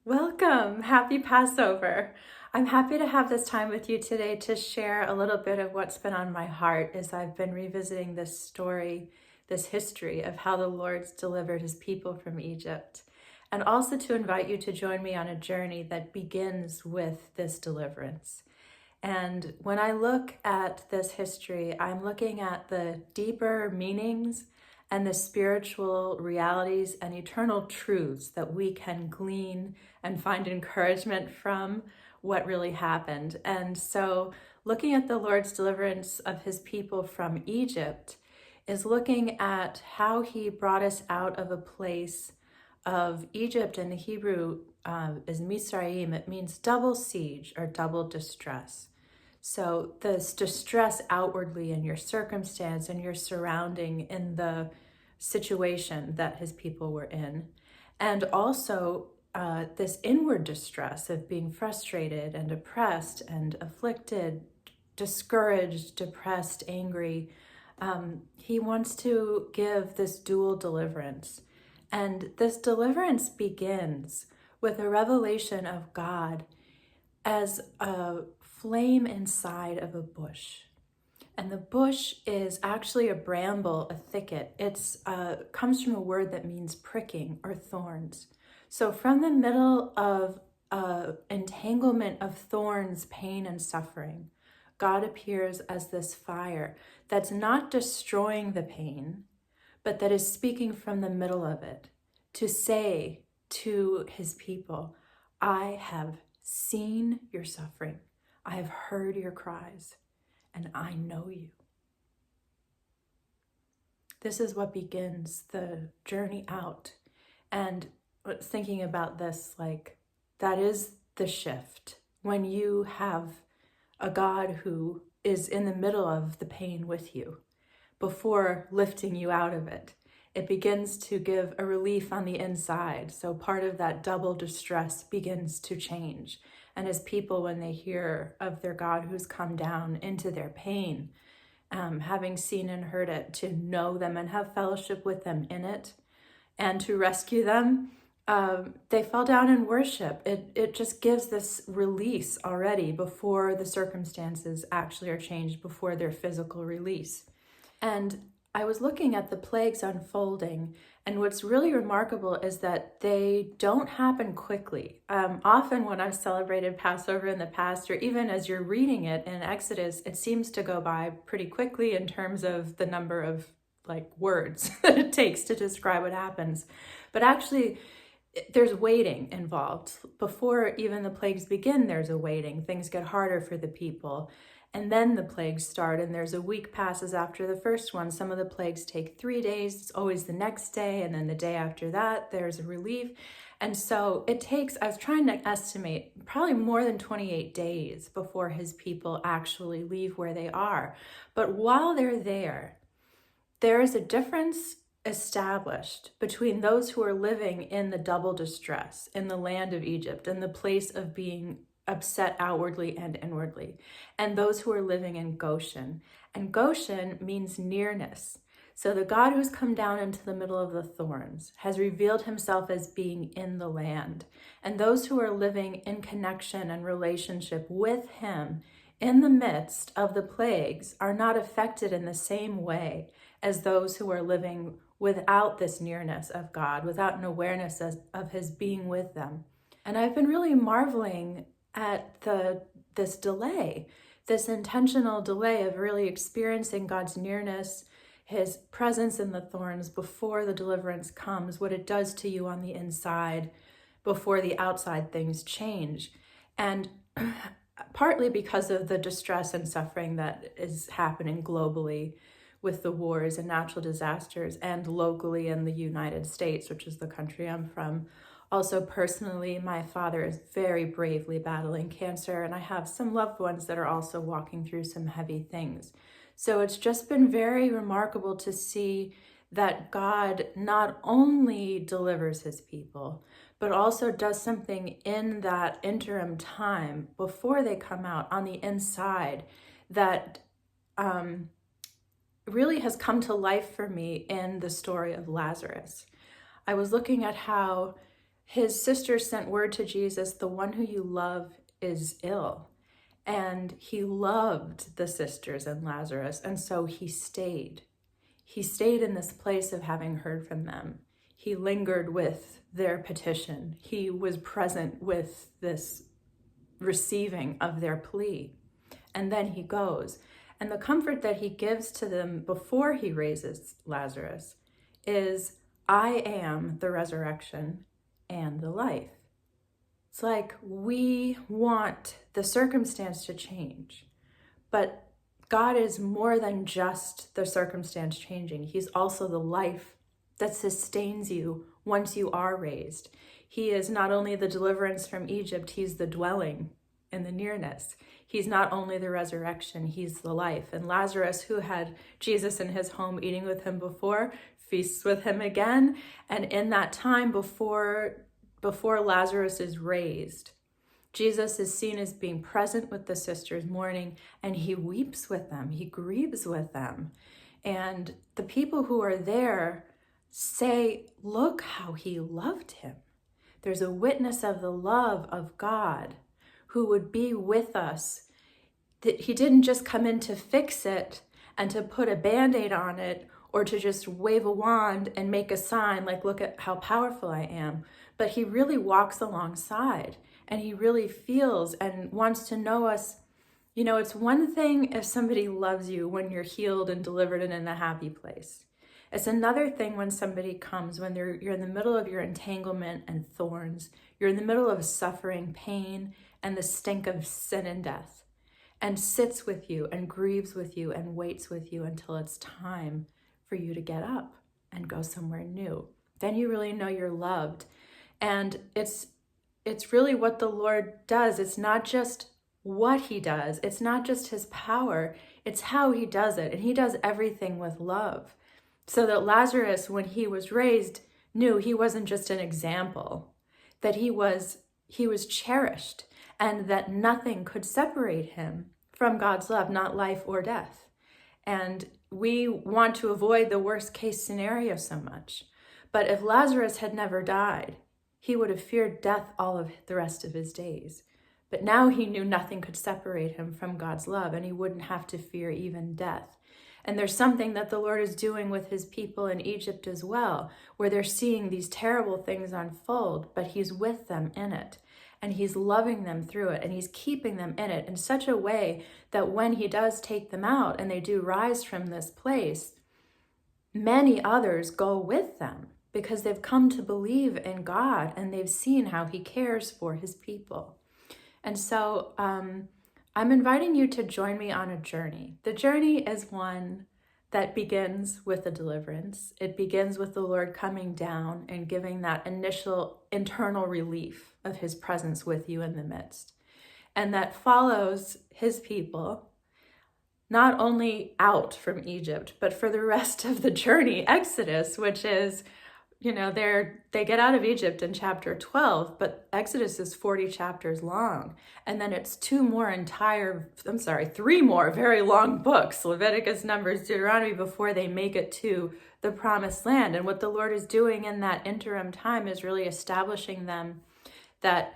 Welcome! Happy Passover! I'm happy to have this time with you today to share a little bit of what's been on my heart as I've been revisiting this story, this history of how the Lord's delivered his people from Egypt, and also to invite you to join me on a journey that begins with this deliverance. And when I look at this history, I'm looking at the deeper meanings and the spiritual realities and eternal truths that we can glean and find encouragement from what really happened. And so looking at the Lord's deliverance of his people from Egypt is looking at how he brought us out of a place of Egypt. In the Hebrew is Misraim. It means double siege or double distress. So this distress outwardly in your circumstance and your surrounding in the situation that his people were in. And also this inward distress of being frustrated and oppressed and afflicted, discouraged, depressed, angry. He wants to give this dual deliverance. And this deliverance begins with a revelation of God as a flame inside of a bush. And the bush is actually a bramble, a thicket. It's comes from a word that means pricking or thorns. So from the middle of entanglement of thorns, pain, and suffering, God appears as this fire that's not destroying the pain, but that is speaking from the middle of it to say to his people, I have seen your suffering. I have heard your cries, and I know you. This is what begins the journey out. And thinking about this, like, that is the shift. When you have a God who is in the middle of the pain with you, before lifting you out of it, it begins to give a relief on the inside. So part of that double distress begins to change. And as people, when they hear of their God who's come down into their pain, having seen and heard it, to know them and have fellowship with them in it, and to rescue them, they fall down and worship. It just gives this release already before the circumstances actually are changed, before their physical release. And I was looking at the plagues unfolding, and what's really remarkable is that they don't happen quickly. Often when I've celebrated Passover in the past, or even as you're reading it in Exodus, it seems to go by pretty quickly in terms of the number of words that it takes to describe what happens. But actually, there's waiting involved. Before even the plagues begin, there's a waiting. Things get harder for the people. And then the plagues start, and there's a week passes after the first one. Some of the plagues take 3 days. It's always the next day, and then the day after that, there's a relief. And so it takes, I was trying to estimate, probably more than 28 days before his people actually leave where they are. But while they're there is a difference established between those who are living in the double distress in the land of Egypt, in the place of being upset outwardly and inwardly, and those who are living in Goshen. And Goshen means nearness. So the God who's come down into the middle of the thorns has revealed himself as being in the land. And those who are living in connection and relationship with him in the midst of the plagues are not affected in the same way as those who are living without this nearness of God, without an awareness of his being with them. And I've been really marveling at this delay, this intentional delay of really experiencing God's nearness, his presence in the thorns before the deliverance comes, what it does to you on the inside before the outside things change. And partly because of the distress and suffering that is happening globally with the wars and natural disasters, and locally in the United States, which is the country I'm from. Also personally, my father is very bravely battling cancer, and I have some loved ones that are also walking through some heavy things. So it's just been very remarkable to see that God not only delivers his people, but also does something in that interim time before they come out on the inside that really has come to life for me in the story of Lazarus. I was looking at how his sisters sent word to Jesus, the one who you love is ill. And he loved the sisters and Lazarus, and so he stayed. He stayed in this place of having heard from them. He lingered with their petition. He was present with this receiving of their plea. And then he goes. And the comfort that he gives to them before he raises Lazarus is, I am the resurrection and the life. It's like we want the circumstance to change, but God is more than just the circumstance changing. He's also the life that sustains you once you are raised. He is not only the deliverance from Egypt, he's the dwelling in the nearness. He's not only the resurrection, he's the life. And Lazarus, who had Jesus in his home eating with him before, feasts with him again. And in that time before Lazarus is raised, Jesus is seen as being present with the sisters mourning, and he weeps with them, he grieves with them. And the people who are there say, look how he loved him. There's a witness of the love of God who would be with us. That he didn't just come in to fix it and to put a Band-Aid on it or to just wave a wand and make a sign like, look at how powerful I am. But he really walks alongside and he really feels and wants to know us. You know, it's one thing if somebody loves you when you're healed and delivered and in a happy place. It's another thing when somebody comes, when you're in the middle of your entanglement and thorns, you're in the middle of suffering, pain, and the stink of sin and death, and sits with you and grieves with you and waits with you until it's time for you to get up and go somewhere new. Then you really know you're loved. And it's really what the Lord does. It's not just what he does. It's not just his power. It's how he does it. And he does everything with love. So that Lazarus, when he was raised, knew he wasn't just an example, that he was cherished, and that nothing could separate him from God's love, not life or death. And we want to avoid the worst case scenario so much. But if Lazarus had never died, he would have feared death all of the rest of his days. But now he knew nothing could separate him from God's love, and he wouldn't have to fear even death. And there's something that the Lord is doing with his people in Egypt as well, where they're seeing these terrible things unfold, but he's with them in it. And he's loving them through it, and he's keeping them in it in such a way that when he does take them out and they do rise from this place, many others go with them because they've come to believe in God and they've seen how he cares for his people. And so I'm inviting you to join me on a journey. The journey is one that begins with a deliverance. It begins with the Lord coming down and giving that initial internal relief of his presence with you in the midst. And that follows his people, not only out from Egypt, but for the rest of the journey, Exodus, which is, you know, they get out of Egypt in chapter 12, but Exodus is 40 chapters long. And then it's three more very long books, Leviticus, Numbers, Deuteronomy, before they make it to the promised land. And what the Lord is doing in that interim time is really establishing them that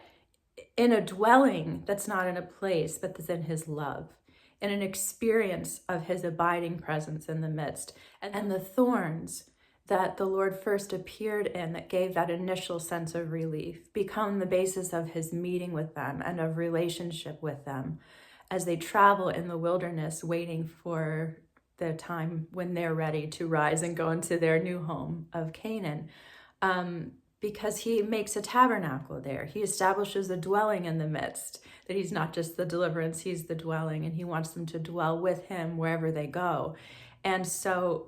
in a dwelling that's not in a place, but that's in his love, in an experience of his abiding presence in the midst. And the thorns that the Lord first appeared in that gave that initial sense of relief become the basis of his meeting with them and of relationship with them as they travel in the wilderness, waiting for the time when they're ready to rise and go into their new home of Canaan. Because he makes a tabernacle there. He establishes a dwelling in the midst, that he's not just the deliverance, he's the dwelling, and he wants them to dwell with him wherever they go. And so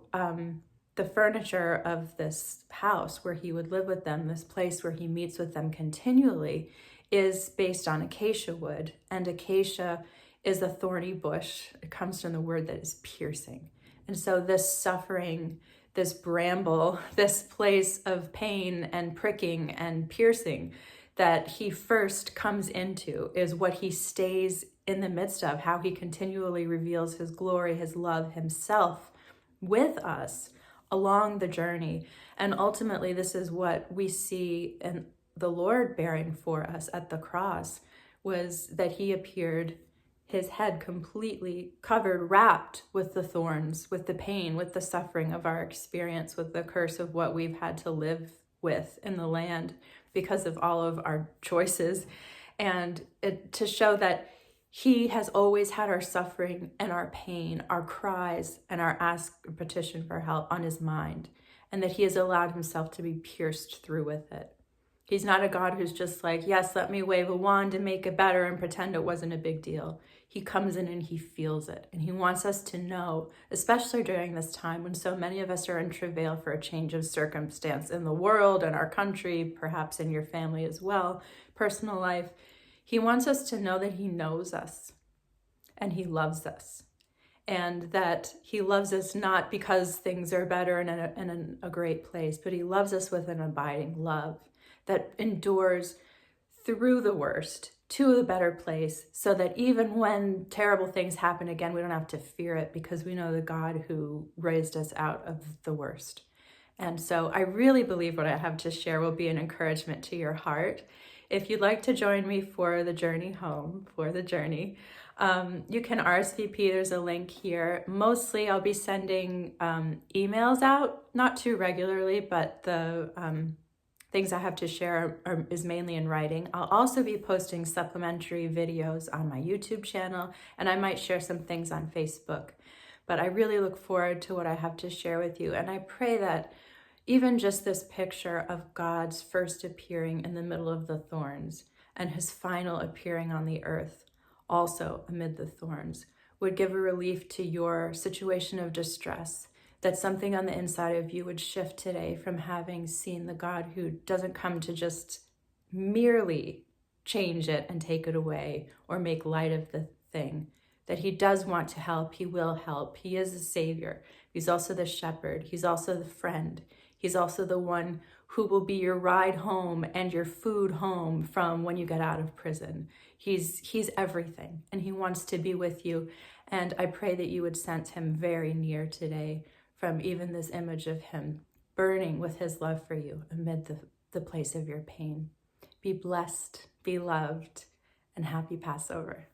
the furniture of this house where he would live with them, this place where he meets with them continually, is based on acacia wood. And acacia is a thorny bush. It comes from the word that is piercing. And so this suffering, this bramble, this place of pain and pricking and piercing that he first comes into is what he stays in the midst of, how he continually reveals his glory, his love, himself with us along the journey. And ultimately, this is what we see in the Lord bearing for us at the cross was that he appeared, his head completely covered, wrapped with the thorns, with the pain, with the suffering of our experience, with the curse of what we've had to live with in the land because of all of our choices. And to show that he has always had our suffering and our pain, our cries, and our petition for help on his mind, and that he has allowed himself to be pierced through with it. He's not a God who's just like, yes, let me wave a wand and make it better and pretend it wasn't a big deal. He comes in and he feels it. And he wants us to know, especially during this time when so many of us are in travail for a change of circumstance in the world and our country, perhaps in your family as well, personal life. He wants us to know that he knows us and he loves us. And that he loves us not because things are better and in a great place, but he loves us with an abiding love that endures through the worst to the better place, so that even when terrible things happen again, we don't have to fear it because we know the God who raised us out of the worst. And so I really believe what I have to share will be an encouragement to your heart. If you'd like to join me for the journey home, you can RSVP. There's a link here. Mostly I'll be sending emails out, not too regularly, but the things I have to share is mainly in writing. I'll also be posting supplementary videos on my YouTube channel, and I might share some things on Facebook. But I really look forward to what I have to share with you. And I pray that even just this picture of God's first appearing in the middle of the thorns and his final appearing on the earth, also amid the thorns, would give a relief to your situation of distress, that something on the inside of you would shift today from having seen the God who doesn't come to just merely change it and take it away or make light of the thing, that he does want to help, he will help, he is a savior. He's also the shepherd, he's also the friend, he's also the one who will be your ride home and your food home from when you get out of prison. He's everything, and he wants to be with you. And I pray that you would sense him very near today from even this image of him burning with his love for you amid the place of your pain. Be blessed, be loved, and happy Passover.